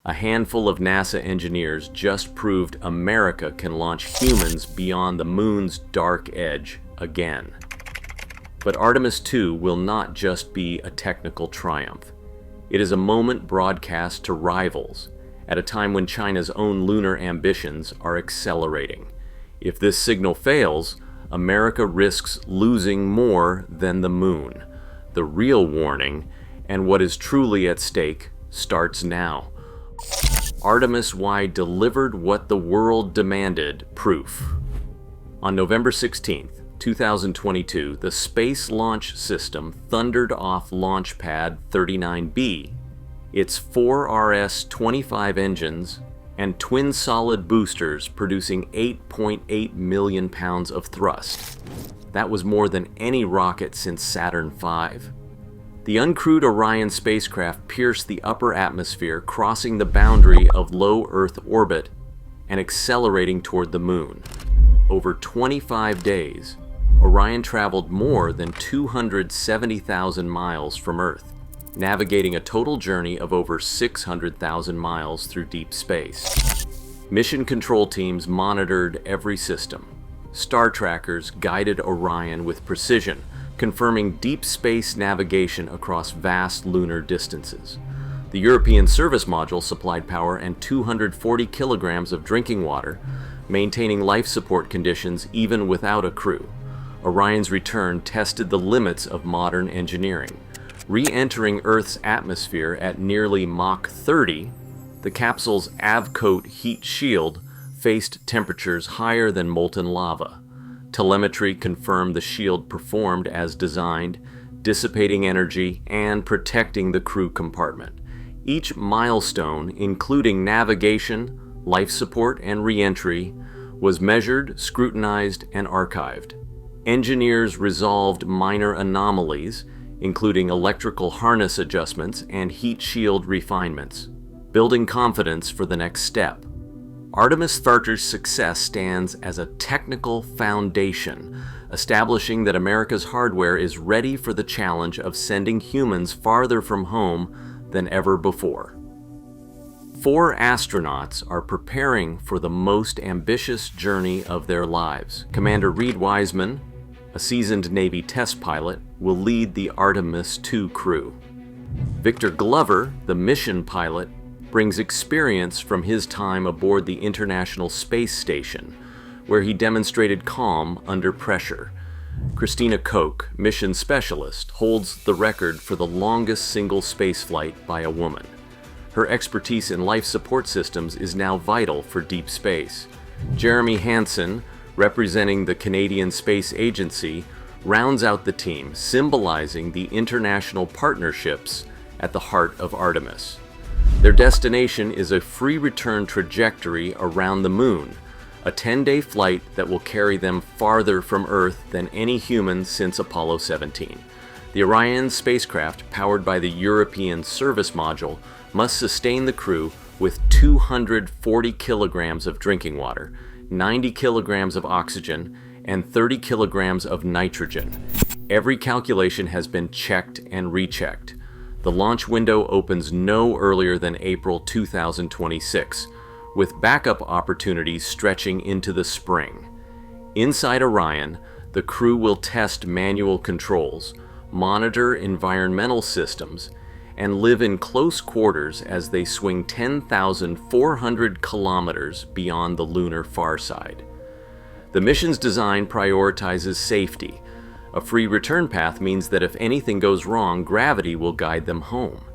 A handful of NASA engineers just proved America can launch humans beyond the moon's dark edge again. But Artemis II will not just be a technical triumph. It is a moment broadcast to rivals at a time when China's own lunar ambitions are accelerating. If this signal fails, America risks losing more than the moon. The real warning, and what is truly at stake, starts now. Artemis I delivered what the world demanded, proof. On November 16, 2022, the Space Launch System thundered off Launch Pad 39B. Its 4RS-25 engines and twin solid boosters producing 8.8 million pounds of thrust. That was more than any rocket since Saturn V. The uncrewed Orion spacecraft pierced the upper atmosphere, crossing the boundary of low Earth orbit and accelerating toward the moon. Over 25 days, Orion traveled more than 270,000 miles from Earth, navigating a total journey of over 600,000 miles through deep space. Mission control teams monitored every system. Star trackers guided Orion with precision, confirming deep space navigation across vast lunar distances. The European service module supplied power and 240 kilograms of drinking water, maintaining life support conditions even without a crew. Orion's return tested the limits of modern engineering. Re-entering Earth's atmosphere at nearly Mach 30, the capsule's avcoat heat shield faced temperatures higher than molten lava. Telemetry confirmed the shield performed as designed, dissipating energy and protecting the crew compartment. Each milestone, including navigation, life support, and re-entry, was measured, scrutinized, and archived. Engineers resolved minor anomalies, including electrical harness adjustments and heat shield refinements, building confidence for the next step. Artemis Starter's success stands as a technical foundation, establishing that America's hardware is ready for the challenge of sending humans farther from home than ever before. 4 astronauts are preparing for the most ambitious journey of their lives. Commander Reid Wiseman, a seasoned Navy test pilot, will lead the Artemis II crew. Victor Glover, the mission pilot, brings experience from his time aboard the International Space Station, where he demonstrated calm under pressure. Christina Koch, mission specialist, holds the record for the longest single spaceflight by a woman. Her expertise in life support systems is now vital for deep space. Jeremy Hansen, representing the Canadian Space Agency, rounds out the team, symbolizing the international partnerships at the heart of Artemis. Their destination is a free return trajectory around the moon, a 10-day flight that will carry them farther from Earth than any human since Apollo 17. The Orion spacecraft, powered by the European service module, must sustain the crew with 240 kilograms of drinking water, 90 kilograms of oxygen, and 30 kilograms of nitrogen. Every calculation has been checked and rechecked. The launch window opens no earlier than April 2026, with backup opportunities stretching into the spring. Inside Orion, the crew will test manual controls, monitor environmental systems, and live in close quarters as they swing 10,400 kilometers beyond the lunar far side. The mission's design prioritizes safety. A free return path means that if anything goes wrong, gravity will guide them home.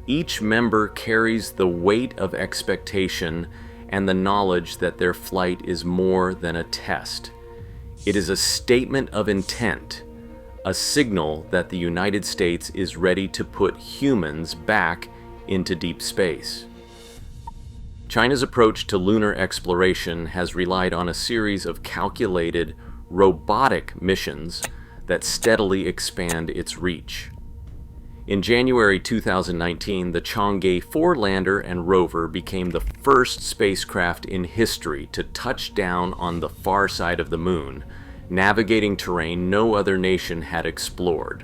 Each member carries the weight of expectation and the knowledge that their flight is more than a test. It is a statement of intent, a signal that the United States is ready to put humans back into deep space. China's approach to lunar exploration has relied on a series of calculated, robotic missions that steadily expand its reach. In January 2019, the Chang'e 4 lander and rover became the first spacecraft in history to touch down on the far side of the moon, navigating terrain no other nation had explored.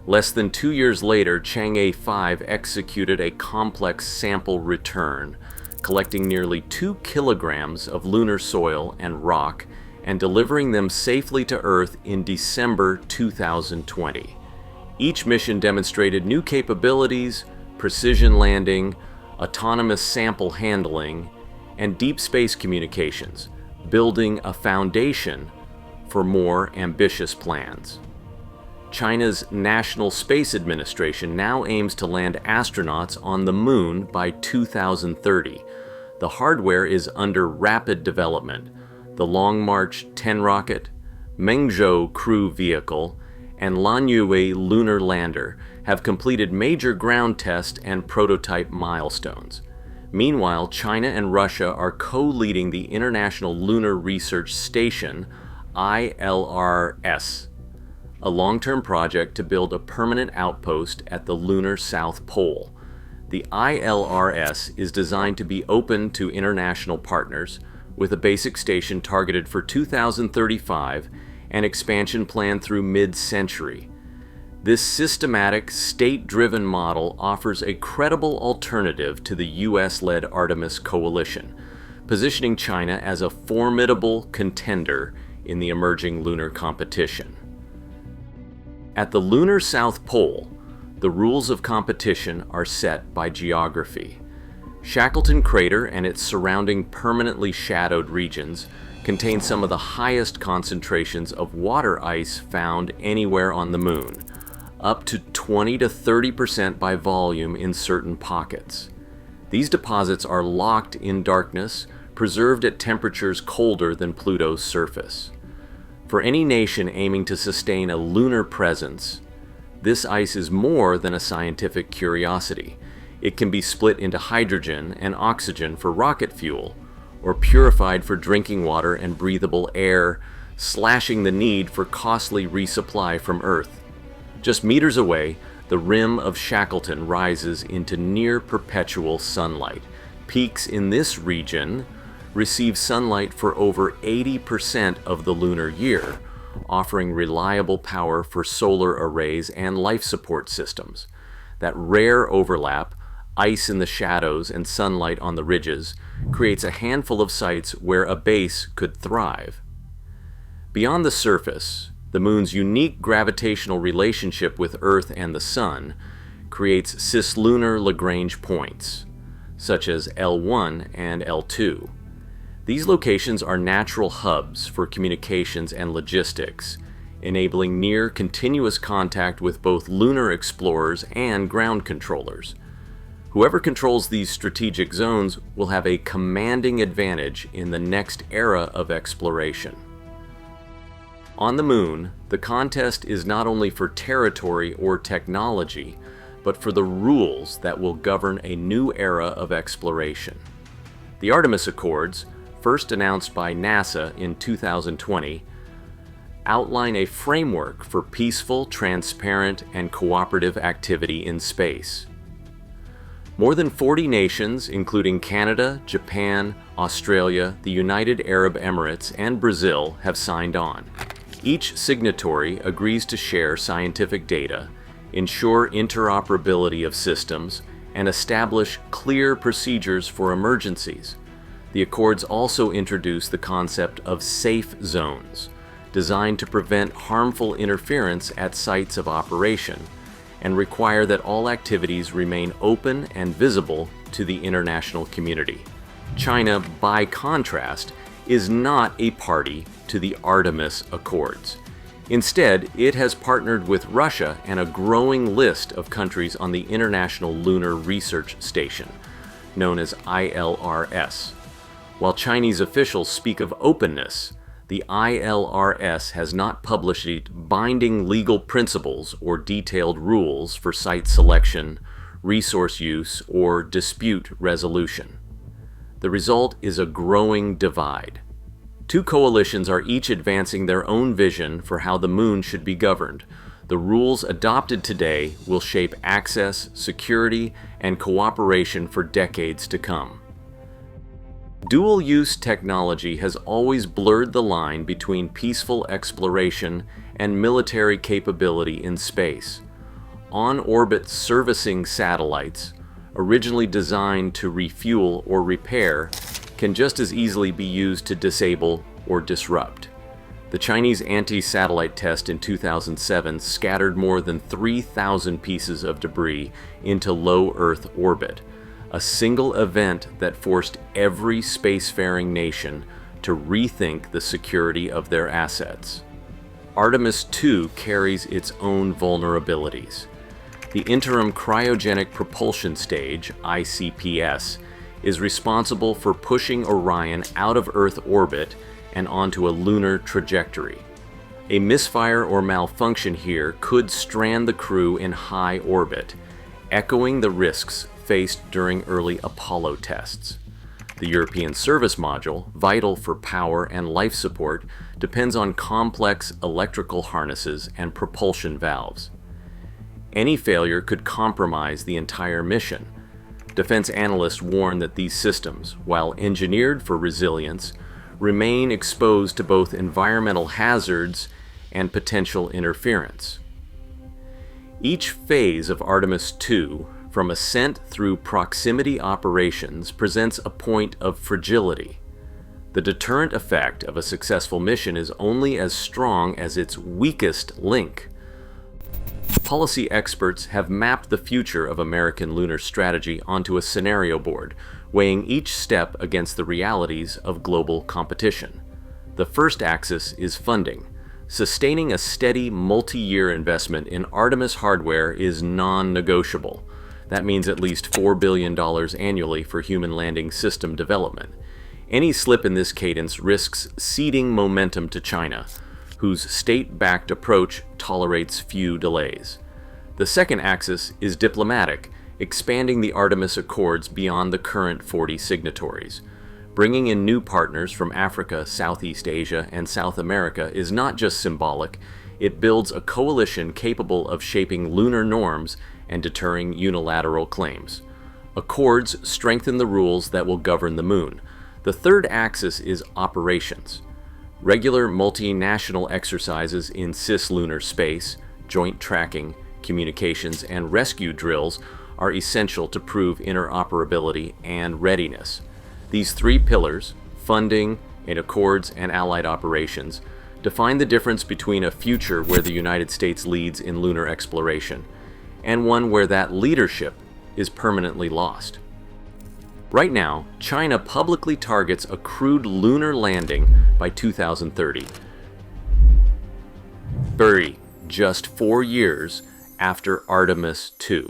Less than 2 years later, Chang'e 5 executed a complex sample return, collecting nearly 2 kilograms of lunar soil and rock and delivering them safely to Earth in December 2020. Each mission demonstrated new capabilities, precision landing, autonomous sample handling, and deep space communications, building a foundation for more ambitious plans. China's National Space Administration now aims to land astronauts on the Moon by 2030. The hardware is under rapid development. The Long March 10 rocket, Mengzhou crew vehicle, and Lanyue lunar lander have completed major ground test and prototype milestones. Meanwhile, China and Russia are co-leading the International Lunar Research Station, ILRS, a long-term project to build a permanent outpost at the lunar South Pole. The ILRS is designed to be open to international partners, with a basic station targeted for 2035 and expansion planned through mid-century. This systematic, state-driven model offers a credible alternative to the US-led Artemis coalition, positioning China as a formidable contender in the emerging lunar competition. At the lunar South Pole, the rules of competition are set by geography. Shackleton Crater and its surrounding permanently shadowed regions contain some of the highest concentrations of water ice found anywhere on the Moon, up to 20 to 30% by volume in certain pockets. These deposits are locked in darkness, preserved at temperatures colder than Pluto's surface. For any nation aiming to sustain a lunar presence, this ice is more than a scientific curiosity. It can be split into hydrogen and oxygen for rocket fuel, or purified for drinking water and breathable air, slashing the need for costly resupply from Earth. Just meters away, the rim of Shackleton rises into near-perpetual sunlight. Peaks in this region receive sunlight for over 80% of the lunar year, offering reliable power for solar arrays and life support systems. That rare overlap, ice in the shadows and sunlight on the ridges, creates a handful of sites where a base could thrive. Beyond the surface, the Moon's unique gravitational relationship with Earth and the Sun creates cislunar Lagrange points, such as L1 and L2. These locations are natural hubs for communications and logistics, enabling near continuous contact with both lunar explorers and ground controllers. Whoever controls these strategic zones will have a commanding advantage in the next era of exploration. On the Moon, the contest is not only for territory or technology, but for the rules that will govern a new era of exploration. The Artemis Accords, first announced by NASA in 2020, outline a framework for peaceful, transparent, and cooperative activity in space. More than 40 nations, including Canada, Japan, Australia, the United Arab Emirates, and Brazil, have signed on. Each signatory agrees to share scientific data, ensure interoperability of systems, and establish clear procedures for emergencies. The Accords also introduce the concept of safe zones, designed to prevent harmful interference at sites of operation, and require that all activities remain open and visible to the international community. China, by contrast, is not a party to the Artemis Accords. Instead, it has partnered with Russia and a growing list of countries on the International Lunar Research Station, known as ILRS. While Chinese officials speak of openness, the ILRS has not published binding legal principles or detailed rules for site selection, resource use, or dispute resolution. The result is a growing divide. Two coalitions are each advancing their own vision for how the Moon should be governed. The rules adopted today will shape access, security, and cooperation for decades to come. Dual-use technology has always blurred the line between peaceful exploration and military capability in space. on-orbit servicing satellites, originally designed to refuel or repair, can just as easily be used to disable or disrupt. The Chinese anti-satellite test in 2007 scattered more than 3,000 pieces of debris into low Earth orbit, a single event that forced every spacefaring nation to rethink the security of their assets. Artemis II carries its own vulnerabilities. The Interim Cryogenic Propulsion Stage, ICPS, is responsible for pushing Orion out of Earth orbit and onto a lunar trajectory. A misfire or malfunction here could strand the crew in high orbit, echoing the risks faced during early Apollo tests. The European Service Module, vital for power and life support, depends on complex electrical harnesses and propulsion valves. Any failure could compromise the entire mission. Defense analysts warn that these systems, while engineered for resilience, remain exposed to both environmental hazards and potential interference. Each phase of Artemis II, from ascent through proximity operations, presents a point of fragility. The deterrent effect of a successful mission is only as strong as its weakest link. Policy experts have mapped the future of American lunar strategy onto a scenario board, weighing each step against the realities of global competition. The first axis is funding. Sustaining a steady multi-year investment in Artemis hardware is non-negotiable. That means at least $4 billion annually for human landing system development. Any slip in this cadence risks ceding momentum to China, whose state-backed approach tolerates few delays. The second axis is diplomatic, expanding the Artemis Accords beyond the current 40 signatories. Bringing in new partners from Africa, Southeast Asia, and South America is not just symbolic, it builds a coalition capable of shaping lunar norms and deterring unilateral claims. Accords strengthen the rules that will govern the Moon. The third axis is operations. Regular multinational exercises in cislunar space, joint tracking, communications, and rescue drills are essential to prove interoperability and readiness. These three pillars, funding, accords, and allied operations, define the difference between a future where the United States leads in lunar exploration and one where that leadership is permanently lost. Right now, China publicly targets a crewed lunar landing by 2030. Just 4 years after Artemis II.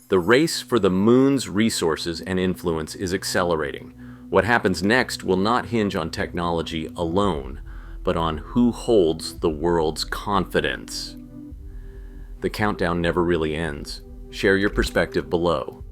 The race for the Moon's resources and influence is accelerating. What happens next will not hinge on technology alone, but on who holds the world's confidence. The countdown never really ends. Share your perspective below.